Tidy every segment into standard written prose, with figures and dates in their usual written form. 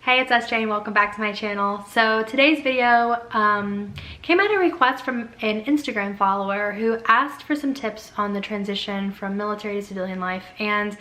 Hey, it's SJ and welcome back to my channel. So today's video came at a request from an Instagram follower who asked for some tips on the transition from military to civilian life. And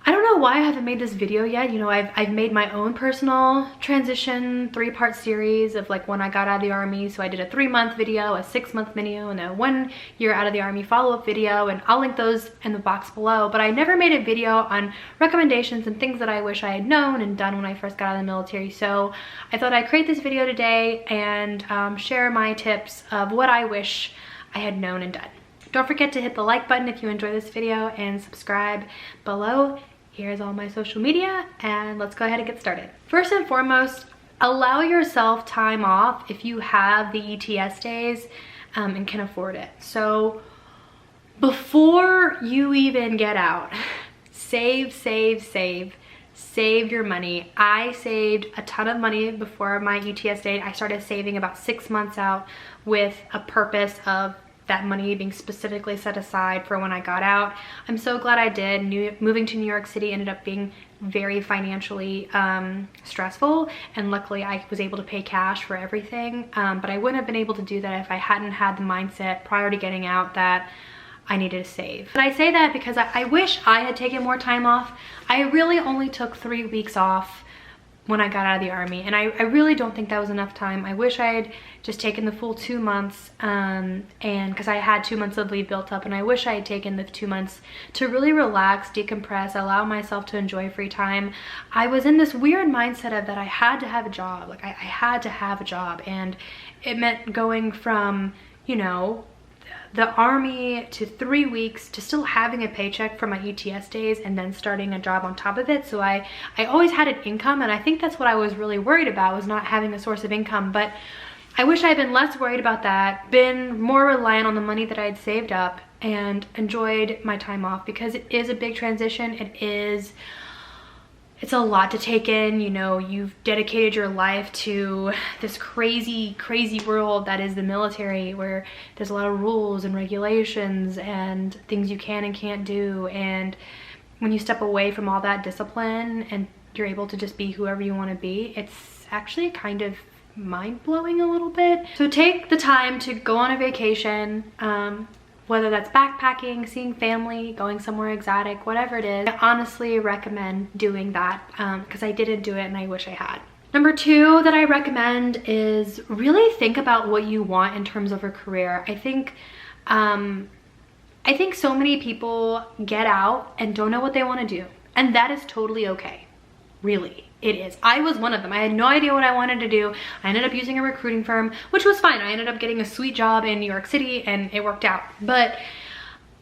I don't know why I haven't made this video yet. You know, I've made my own personal transition 3-part series of like when I got out of the army. So I did a 3-month video, a 6-month video, and a 1 year out of the army follow-up video, and I'll link those in the box below. But I never made a video on recommendations and things that I wish I had known and done when I first got out of the military. So I thought I'd create this video today and share my tips of what I wish I had known and done. Don't forget to hit the like button if you enjoy this video and subscribe below. Here's all my social media, and let's go ahead and get started. First and foremost, allow yourself time off if you have the ETS days and can afford it. So before you even get out, save your money. I saved a ton of money before my ETS date. I started saving about 6 months out with a purpose of that money being specifically set aside for when I got out. I'm so glad I did. Moving to New York City ended up being very financially stressful, and luckily I was able to pay cash for everything, but I wouldn't have been able to do that if I hadn't had the mindset prior to getting out that I needed to save. But I say that because I wish I had taken more time off. I really only took 3 weeks off when I got out of the army, and I really don't think that was enough time. I wish I had just taken the full 2 months, and because I had 2 months of leave built up, and I wish I had taken the 2 months to really relax, decompress, allow myself to enjoy free time. I was in this weird mindset of that I had to have a job. Like I had to have a job, and it meant going from, you know, the army to 3 weeks to still having a paycheck for my ETS days and then starting a job on top of it. So I always had an income, and I think that's what I was really worried about, was not having a source of income. But I wish I had been less worried about that, been more reliant on the money that I had saved up, and enjoyed my time off, because it is a big transition. It's a lot to take in. You know, you've dedicated your life to this crazy world that is the military, where there's a lot of rules and regulations and things you can and can't do. And when you step away from all that discipline and you're able to just be whoever you want to be, it's actually kind of mind-blowing a little bit. So take the time to go on a vacation, whether that's backpacking, seeing family, going somewhere exotic, whatever it is. I honestly recommend doing that because I didn't do it and I wish I had. Number 2 that I recommend is really think about what you want in terms of a career. I think so many people get out and don't know what they want to do, and that is totally okay. Really, it is. I was one of them. I had no idea what I wanted to do. I ended up using a recruiting firm, which was fine. I ended up getting a sweet job in New York City, and it worked out. But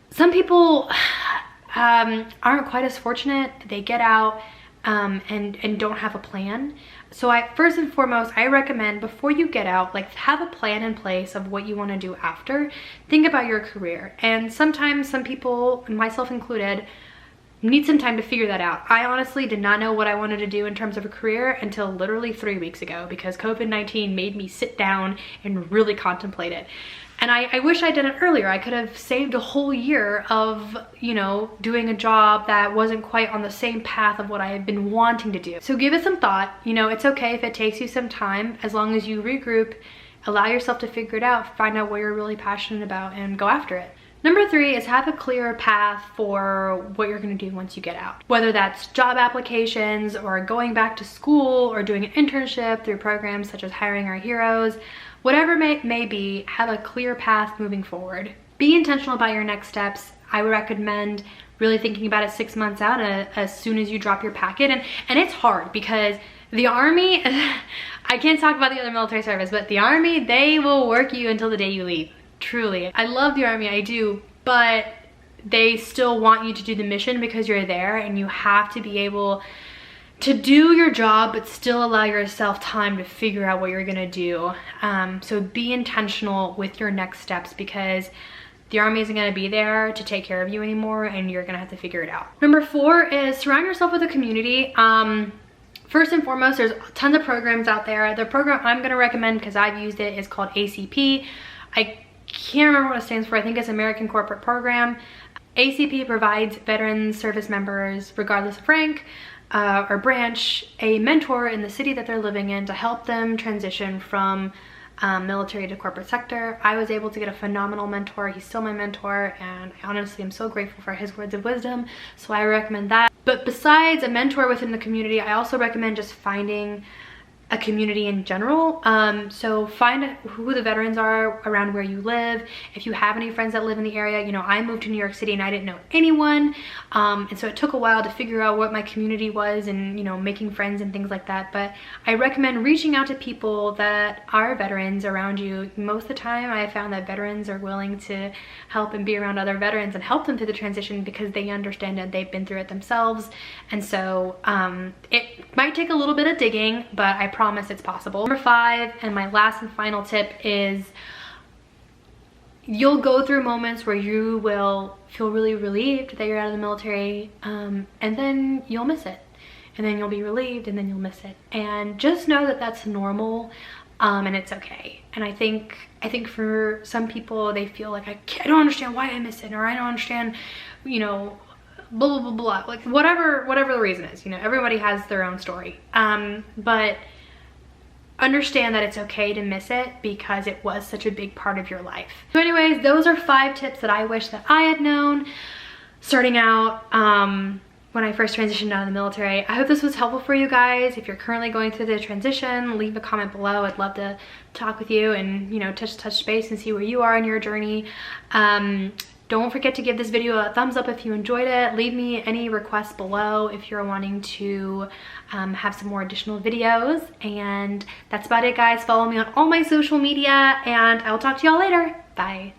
some people aren't quite as fortunate. They get out and don't have a plan. So first and foremost, I recommend before you get out, like, have a plan in place of what you want to do after. Think about your career. And sometimes some people, myself included, need some time to figure that out. I honestly did not know what I wanted to do in terms of a career until literally 3 weeks ago, because COVID-19 made me sit down and really contemplate it. And I wish I did it earlier. I could have saved a whole year of, you know, doing a job that wasn't quite on the same path of what I had been wanting to do. So give it some thought. You know, it's okay if it takes you some time, as long as you regroup, allow yourself to figure it out, find out what you're really passionate about, and go after it. Number 3 is have a clear path for what you're going to do once you get out. Whether that's job applications or going back to school or doing an internship through programs such as Hiring Our Heroes, whatever it may be, have a clear path moving forward. Be intentional about your next steps. I would recommend really thinking about it 6 months out as soon as you drop your packet. And it's hard because the army, I can't talk about the other military service, but the army, they will work you until the day you leave. Truly. I love the army, I do, but they still want you to do the mission because you're there, and you have to be able to do your job but still allow yourself time to figure out what you're gonna do. So be intentional with your next steps, because the army isn't gonna be there to take care of you anymore, and you're gonna have to figure it out. Number 4 is surround yourself with a community. First and foremost, there's tons of programs out there. The program I'm gonna recommend, because I've used it, is called ACP. I can't remember what it stands for. I think it's American Corporate Program. ACP provides veteran service members, regardless of rank, or branch a mentor in the city that they're living in to help them transition from military to corporate sector. I was able to get a phenomenal mentor. He's still my mentor, and I honestly am so grateful for his words of wisdom, so I recommend that. But besides a mentor within the community, I also recommend just finding a community in general. So find who the veterans are around where you live. If you have any friends that live in the area, you know, I moved to New York City and I didn't know anyone. And so it took a while to figure out what my community was and, you know, making friends and things like that. But I recommend reaching out to people that are veterans around you. Most of the time I found that veterans are willing to help and be around other veterans and help them through the transition because they understand it, they've been through it themselves. And so it might take a little bit of digging, but I promise it's possible. Number 5, and my last and final tip, is you'll go through moments where you will feel really relieved that you're out of the military, and then you'll miss it, and then you'll be relieved, and then you'll miss it. And just know that that's normal, and it's okay. And I think for some people, they feel like I don't understand why I miss it, or I don't understand, you know, blah blah blah blah, like whatever the reason is. You know, everybody has their own story, but understand that it's okay to miss it because it was such a big part of your life. So anyways, those are 5 tips that I wish that I had known starting out when I first transitioned out of the military. I hope this was helpful for you guys. If you're currently going through the transition, leave a comment below. I'd love to talk with you and, you know, touch base and see where you are in your journey. Don't forget to give this video a thumbs up if you enjoyed it. Leave me any requests below if you're wanting to have some more additional videos. And that's about it, guys. Follow me on all my social media, and I'll talk to y'all later. Bye.